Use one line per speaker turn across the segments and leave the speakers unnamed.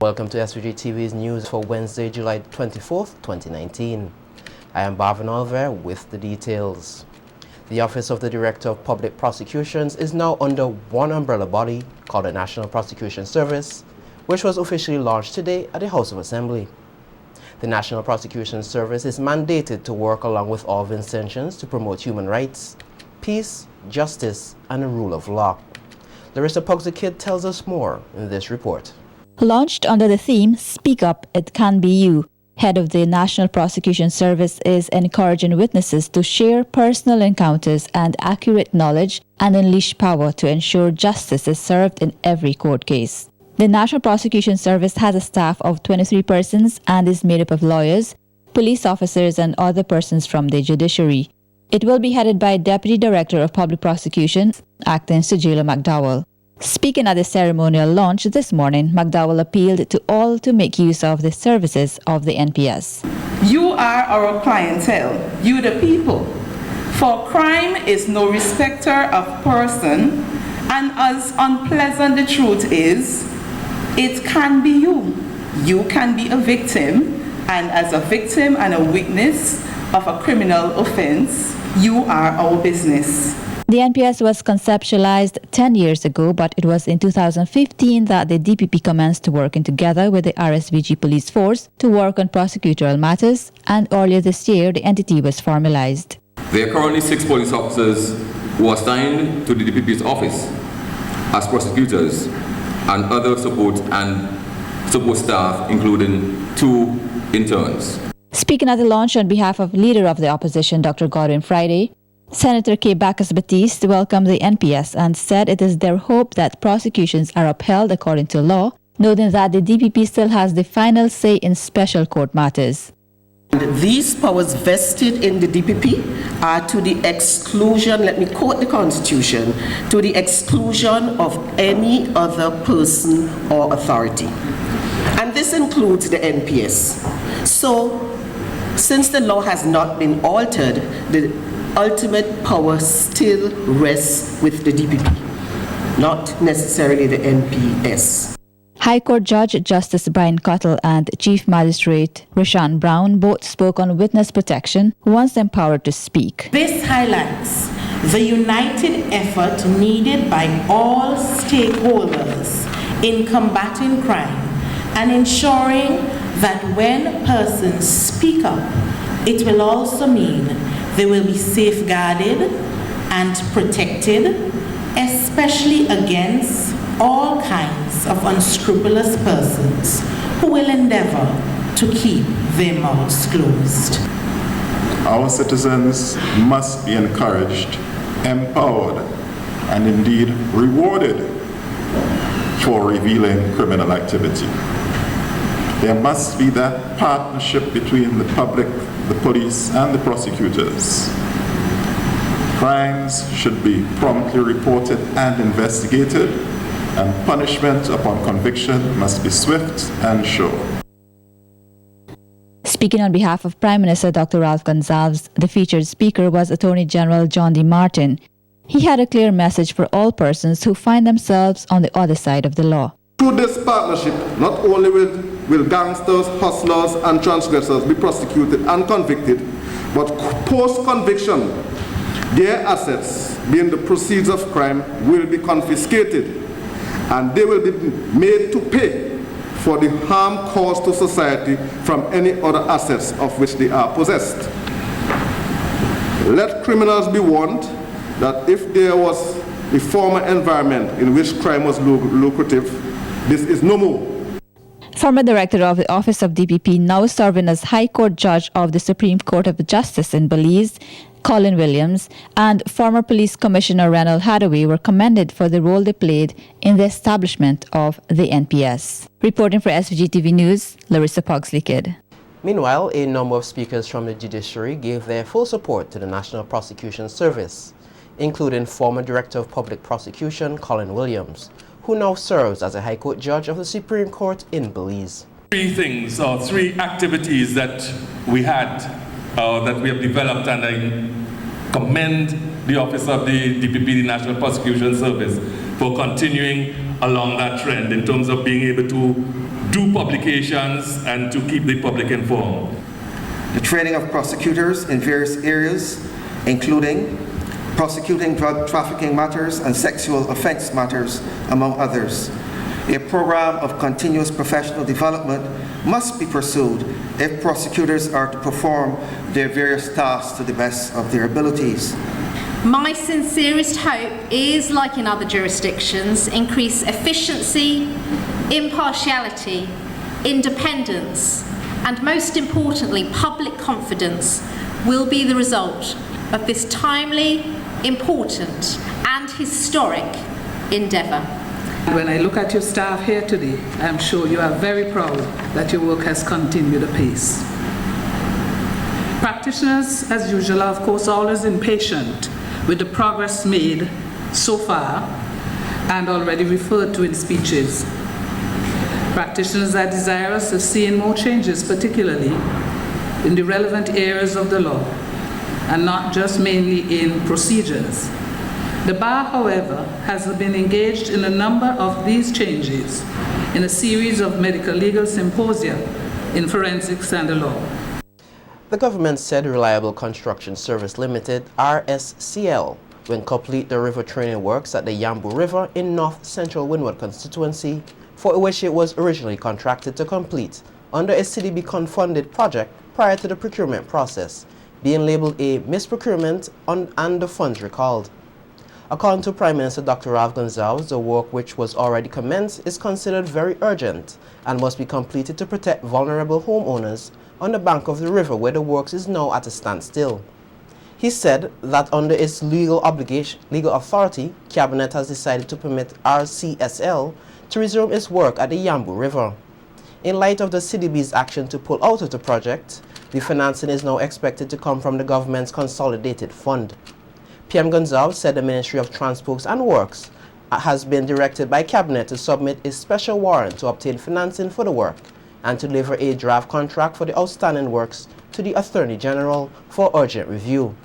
Welcome to SVG-TV's news for Wednesday, July 24th, 2019. I am Barvin Oliver with the details. The Office of the Director of Public Prosecutions is now under one umbrella body called the National Prosecution Service, which was officially launched today at the House of Assembly. The National Prosecution Service is mandated to work along with all Vincentians to promote human rights, peace, justice, and the rule of law. Larissa Puggs-the-Kid tells us more in this report.
Launched under the theme, Speak Up, It Can Be You, head of the National Prosecution Service is encouraging witnesses to share personal encounters and accurate knowledge and unleash power to ensure justice is served in every court case. The National Prosecution Service has a staff of 23 persons and is made up of lawyers, police officers and other persons from the Judiciary. It will be headed by Deputy Director of Public Prosecutions, Acting Sujela McDowell. Speaking at the ceremonial launch this morning, McDowell appealed to all to make use of the services of the NPS.
You are our clientele, you the people. For crime is no respecter of person, and as unpleasant the truth is, it can be you. You can be a victim, and as a victim and a witness of a criminal offense, you are our business.
The NPS was conceptualized 10 years ago, but it was in 2015 that the DPP commenced working together with the RSVG police force to work on prosecutorial matters, and earlier this year the entity was formalized.
There are currently 6 police officers who are assigned to the DPP's office as prosecutors and other support staff, including 2 interns.
Speaking at the launch on behalf of Leader of the Opposition, Dr. Godwin Friday, Senator K. Bacchus-Batiste welcomed the NPS and said it is their hope that prosecutions are upheld according to law, noting that the DPP still has the final say in special court matters.
These powers vested in the DPP are to the exclusion, let me quote the Constitution, to the exclusion of any other person or authority. And this includes the NPS. So, since the law has not been altered, the ultimate power still rests with the DPP, not necessarily the NPS.
High Court Judge Justice Brian Cottle and Chief Magistrate Rashan Brown both spoke on witness protection once empowered to speak.
This highlights the united effort needed by all stakeholders in combating crime and ensuring that when persons speak up, it will also mean they will be safeguarded and protected, especially against all kinds of unscrupulous persons who will endeavor to keep their mouths closed.
Our citizens must be encouraged, empowered, and indeed rewarded for revealing criminal activity. There must be that partnership between the public, the police, and the prosecutors. Crimes should be promptly reported and investigated, and punishment upon conviction must be swift and sure.
Speaking on behalf of Prime Minister Dr. Ralph Gonsalves, the featured speaker was Attorney General Jaundy Martin. He had a clear message for all persons who find themselves on the other side of the law.
Through this partnership, not only will gangsters, hustlers, and transgressors be prosecuted and convicted, but post-conviction, their assets, being the proceeds of crime, will be confiscated, and they will be made to pay for the harm caused to society from any other assets of which they are possessed. Let criminals be warned that if there was a former environment in which crime was lucrative, this is no more.
Former Director of the Office of DPP, now serving as High Court Judge of the Supreme Court of Justice in Belize, Colin Williams, and former Police Commissioner Reynold Hathaway were commended for the role they played in the establishment of the NPS. Reporting for SVG-TV News, Larissa Puggs-the-Kid.
Meanwhile, a number of speakers from the Judiciary gave their full support to the National Prosecution Service, including former Director of Public Prosecution, Colin Williams, who now serves as a High Court Judge of the Supreme Court in Belize.
3 things or 3 activities that we had, that we have developed, and I commend the Office of the DPP, the National Prosecution Service, for continuing along that trend in terms of being able to do publications and to keep the public informed.
The training of prosecutors in various areas, including prosecuting drug trafficking matters and sexual offense matters, among others. A program of continuous professional development must be pursued if prosecutors are to perform their various tasks to the best of their abilities.
My sincerest hope is, like in other jurisdictions, increased efficiency, impartiality, independence, and most importantly, public confidence will be the result of this timely, important, and historic endeavour.
When I look at your staff here today, I'm sure you are very proud that your work has continued apace. Practitioners, as usual, are of course always impatient with the progress made so far and already referred to in speeches. Practitioners are desirous of seeing more changes, particularly in the relevant areas of the law, and not just mainly in procedures. The bar, however, has been engaged in a number of these changes in a series of medical legal symposia in forensics and the law.
The government said Reliable Construction Service Limited, RSCL, will complete the river training works at the Yambu River in North Central Windward constituency, for which it was originally contracted to complete under a CDB-funded project prior to the procurement process, being labeled a misprocurement and the funds recalled. According to Prime Minister Dr. Rav Gonzalez, the work, which was already commenced, is considered very urgent and must be completed to protect vulnerable homeowners on the bank of the river where the works is now at a standstill. He said that under its legal authority, Cabinet has decided to permit RCSL to resume its work at the Yambu River. In light of the CDB's action to pull out of the project, the financing is now expected to come from the government's consolidated fund. PM Gonzalez said the Ministry of Transport and Works has been directed by Cabinet to submit a special warrant to obtain financing for the work and to deliver a draft contract for the outstanding works to the Attorney General for urgent review.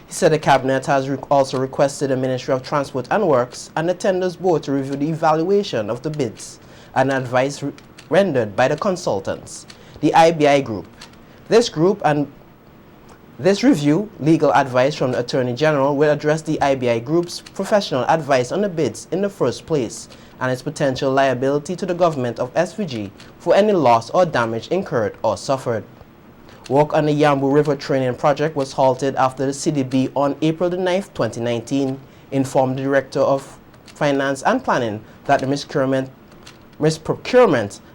He said the Cabinet has also requested the Ministry of Transport and Works and the Tenders Board to review the evaluation of the bids and advice rendered by the consultants, the IBI Group. This review, legal advice from the Attorney General, will address the IBI Group's professional advice on the bids in the first place and its potential liability to the government of SVG for any loss or damage incurred or suffered. Work on the Yambu River training project was halted after the CDB on April 9, 2019, informed the Director of Finance and Planning that the misprocurement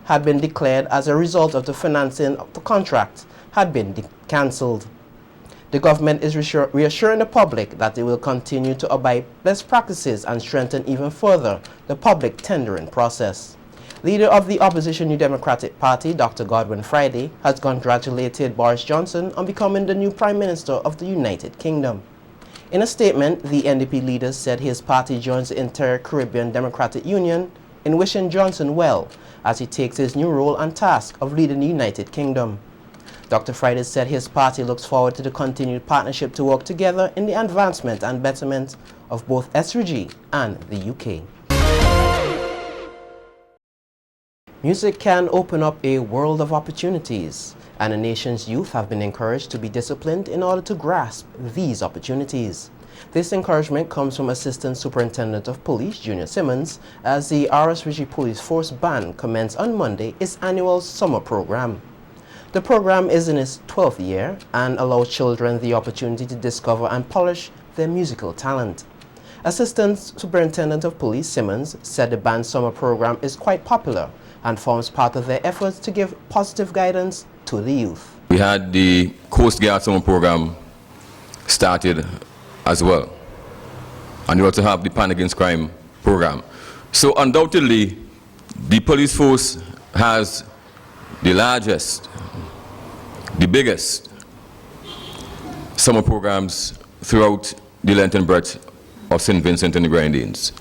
had been declared as a result of the financing of the contract had been cancelled. The government is reassuring the public that they will continue to abide best practices and strengthen even further the public tendering process. Leader of the opposition New Democratic Party, Dr. Godwin Friday, has congratulated Boris Johnson on becoming the new Prime Minister of the United Kingdom. In a statement, the NDP leader said his party joins the entire Caribbean Democratic Union in wishing Johnson well as he takes his new role and task of leading the United Kingdom. Dr. Friday said his party looks forward to the continued partnership to work together in the advancement and betterment of both SVG and the UK. Music can open up a world of opportunities, and the nation's youth have been encouraged to be disciplined in order to grasp these opportunities. This encouragement comes from Assistant Superintendent of Police Junior Simmons as the RSVG Police Force Band commenced on Monday its annual summer program. The program is in its 12th year and allows children the opportunity to discover and polish their musical talent. Assistant Superintendent of Police Simmons said the band's summer program is quite popular and forms part of their efforts to give positive guidance to the youth.
We had the Coast Guard summer program started as well, and we also have the Pan Against Crime program. So undoubtedly, the police force has the largest, the biggest summer programs throughout the length and breadth of St. Vincent and the Grenadines.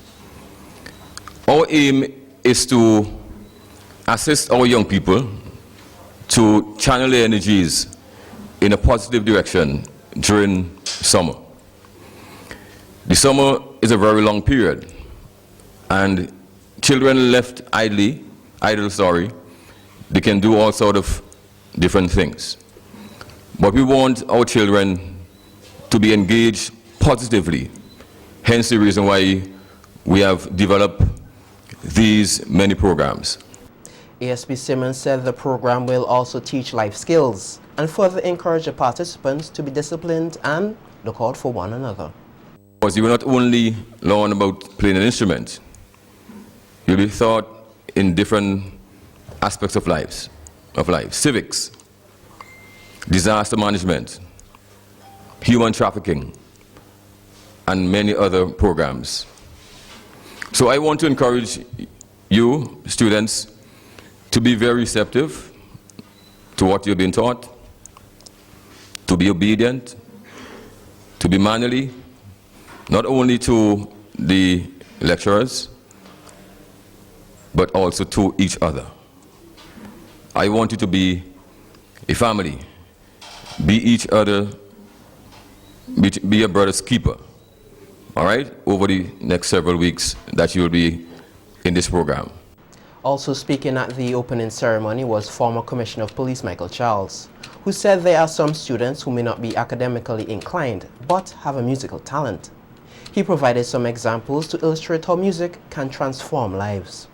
Our aim is to assist our young people to channel their energies in a positive direction during summer. The summer is a very long period, and children left idle, they can do all sort of different things. But we want our children to be engaged positively. Hence the reason why we have developed these many programs.
ASP Simmons said the program will also teach life skills and further encourage the participants to be disciplined and look out for one another.
Because you will not only learn about playing an instrument, you'll be taught in different aspects of life, civics, disaster management, human trafficking, and many other programs. So I want to encourage you, students, to be very receptive to what you've been taught, to be obedient, to be mannerly, not only to the lecturers, but also to each other. I want you to be a family, be each other, be a brother's keeper, all right, over the next several weeks that you will be in this program.
Also speaking at the opening ceremony was former Commissioner of Police Michael Charles, who said there are some students who may not be academically inclined, but have a musical talent. He provided some examples to illustrate how music can transform lives.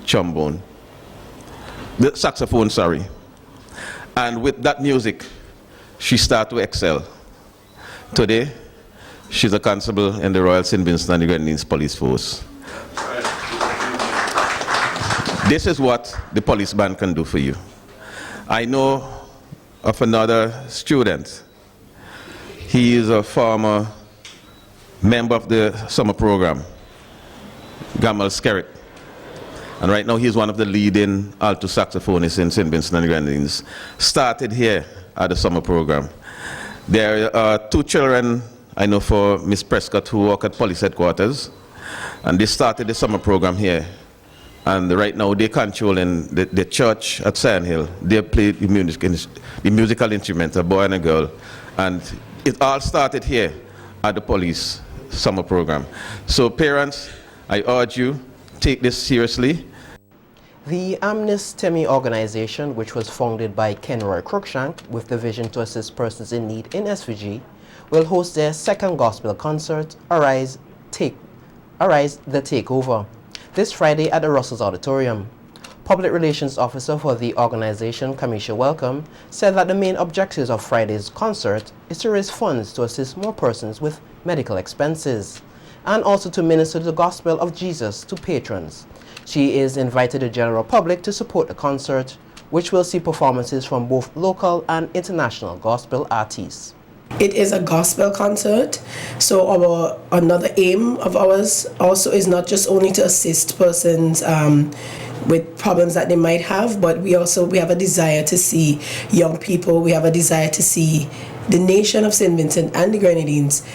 Trombone, the saxophone, sorry. And with that music, she started to excel. Today, she's a constable in the Royal St. Vincent and the Grenadines Police Force. This is what the police band can do for you. I know of another student. He is a former member of the summer program, Gamal Skerritt. And right now he's one of the leading alto saxophonists in St. Vincent and the Grenadines. Started here at the summer program. There are two children I know for Miss Prescott who work at police headquarters, and they started the summer program here. And right now they're controlling the church at Sand Hill. They play the musical instrument, a boy and a girl. And it all started here at the police summer program. So parents, I urge you, take this seriously.
The Amnesty organization, which was founded by Kenroy Cruikshank with the vision to assist persons in need in SVG, will host their second gospel concert, Arise the Takeover, this Friday at the Russell's Auditorium. Public Relations Officer for the organization, Kamisha Welcome, said that the main objectives of Friday's concert is to raise funds to assist more persons with medical expenses and also to minister the gospel of Jesus to patrons. She is invited the general public to support the concert, which will see performances from both local and international gospel artists.
It is a gospel concert, so another aim of ours also is not just only to assist persons with problems that they might have, but we have a desire to see young people, we have a desire to see the nation of St. Vincent and the Grenadines,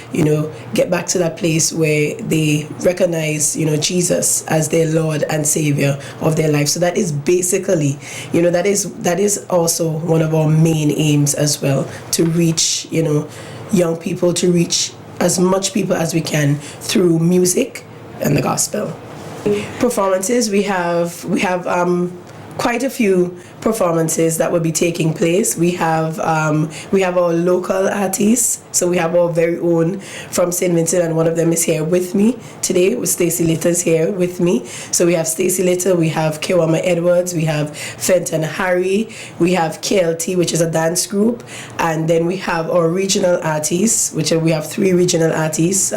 get back to that place where they recognize, Jesus as their Lord and Savior of their life. So that is basically, that is also one of our main aims as well, to reach, young people, to reach as much people as we can through music and the gospel. Performances, we have quite a few performances that will be taking place. We have our local artists, so we have our very own from St. Vincent, and one of them is here with me today. Stacey Little is here with me. So we have Stacey Little, we have Kewama Edwards, we have Fenton Harry, we have KLT, which is a dance group, and then we have our regional artists, which we have 3 regional artists,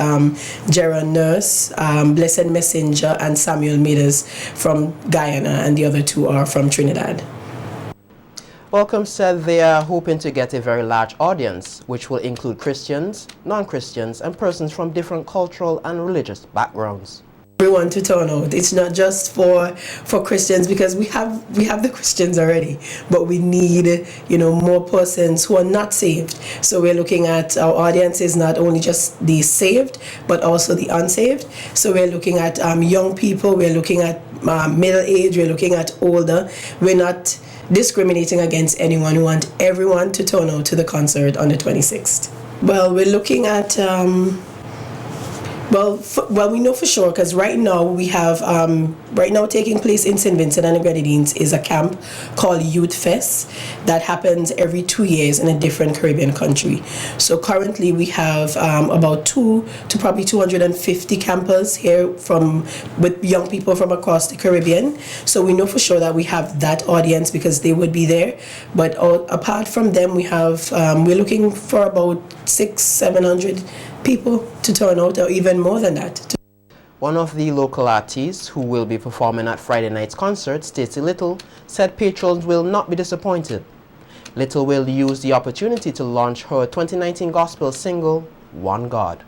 Gerard Nurse, Blessed Messenger, and Samuel Meadows from Guyana, and the other 2 are from Trinidad.
Welcome said they are hoping to get a very large audience, which will include Christians, non-Christians, and persons from different cultural and religious backgrounds.
Everyone to turn out. It's not just for Christians, because we have the Christians already, but we need more persons who are not saved. So we're looking at our audience is not only just the saved, but also the unsaved. So we're looking at young people, we're looking at middle age, we're looking at older. We're not discriminating against anyone. We want everyone to turn out to the concert on the 26th. Well, we're looking at Well, we know for sure because right now we have right now taking place in St. Vincent and the Grenadines is a camp called Youth Fest that happens every 2 years in a different Caribbean country. So currently we have about 2 to probably 250 campers here with young people from across the Caribbean. So we know for sure that we have that audience because they would be there. But apart from them, we have we're looking for about 600-700 people to turn out, or even more than that.
One of the local artists who will be performing at Friday night's concert, Stacey Little, said patrons will not be disappointed. Little will use the opportunity to launch her 2019 gospel single, One God.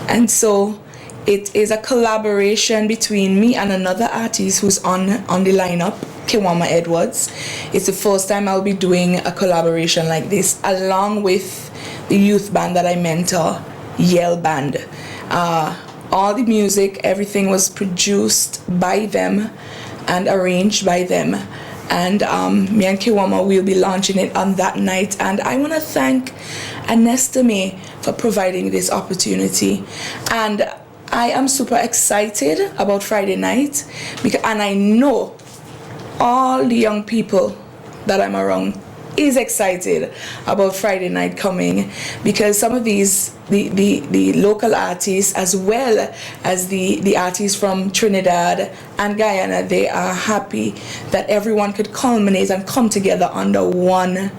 And so it is a collaboration between me and another artist who's on the lineup, Kiwama Edwards. It's the first time I'll be doing a collaboration like this, along with the youth band that I mentor, Yale Band. All the music, everything was produced by them and arranged by them. And me and Kiwama will be launching it on that night. And I want to thank Anestame for providing this opportunity. And I am super excited about Friday night and I know all the young people that I'm around is excited about Friday night coming, because some of these the local artists as well as the artists from Trinidad and Guyana, they are happy that everyone could culminate and come together under one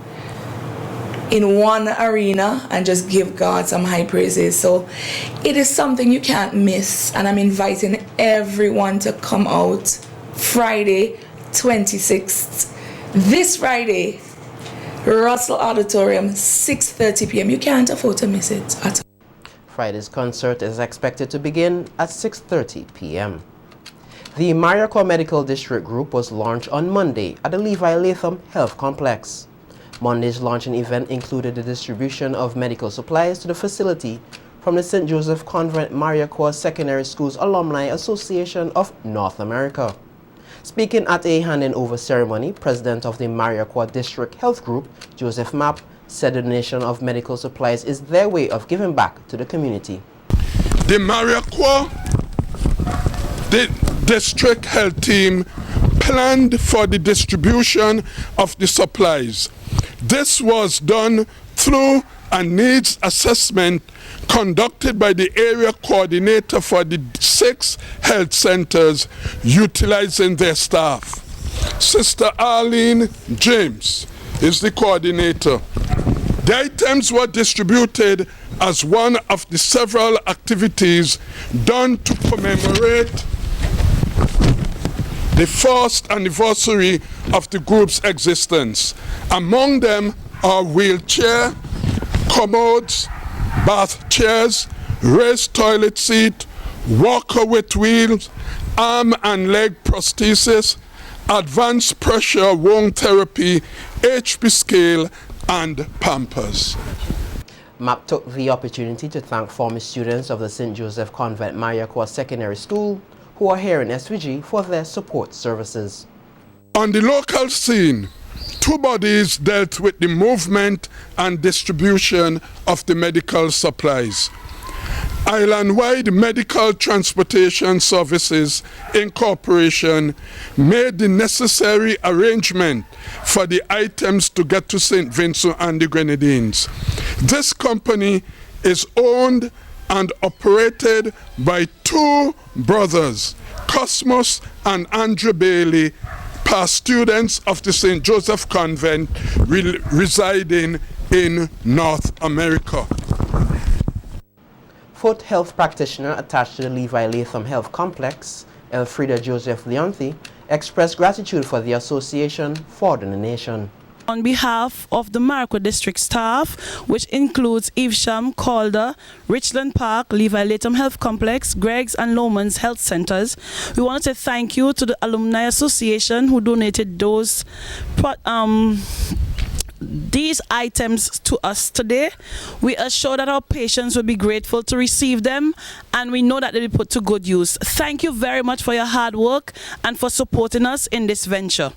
arena and just give God some high praises. So it is something you can't miss, and I'm inviting everyone to come out Friday 26th, this Friday, Russell Auditorium, 6:30 p.m. You can't afford to miss it at all.
Friday's concert is expected to begin at 6:30 p.m. The Mariacoa Medical District Group was launched on Monday at the Levi Latham Health Complex. Monday's launching event included the distribution of medical supplies to the facility from the St. Joseph Convent Mariacoa Secondary Schools Alumni Association of North America. Speaking at a handing-over ceremony, President of the Mariacoa District Health Group, Joseph Mapp, said the donation of medical supplies is their way of giving back to the community.
The Mariacoa District Health Team planned for the distribution of the supplies. This was done through a needs assessment conducted by the area coordinator for the 6 health centers utilizing their staff. Sister Arlene James is the coordinator. The items were distributed as one of the several activities done to commemorate the 1st anniversary of the group's existence. Among them are wheelchair, commodes, bath chairs, raised toilet seat, walker with wheels, arm and leg prosthesis, advanced pressure wound therapy, HP scale, and Pampers.
Mapp took the opportunity to thank former students of the St. Joseph Convent Mariacoa Secondary School who are here in SVG for their support services.
On the local scene, 2 bodies dealt with the movement and distribution of the medical supplies. Island-wide Medical Transportation Services Incorporation made the necessary arrangement for the items to get to St. Vincent and the Grenadines. This company is owned and operated by 2 brothers, Cosmos and Andrew Bailey, past students of the St. Joseph Convent residing in North America.
Foot health practitioner attached to the Levi Latham Health Complex, Elfrida Joseph Leonti, expressed gratitude for the association for the donation.
On behalf of the Mariacoa District staff, which includes Evesham, Calder, Richland Park, Levi Latham Health Complex, Greg's and Lomans Health Centers, we want to say thank you to the Alumni Association who donated these items to us today. We are sure that our patients will be grateful to receive them, and we know that they'll be put to good use. Thank you very much for your hard work and for supporting us in this venture.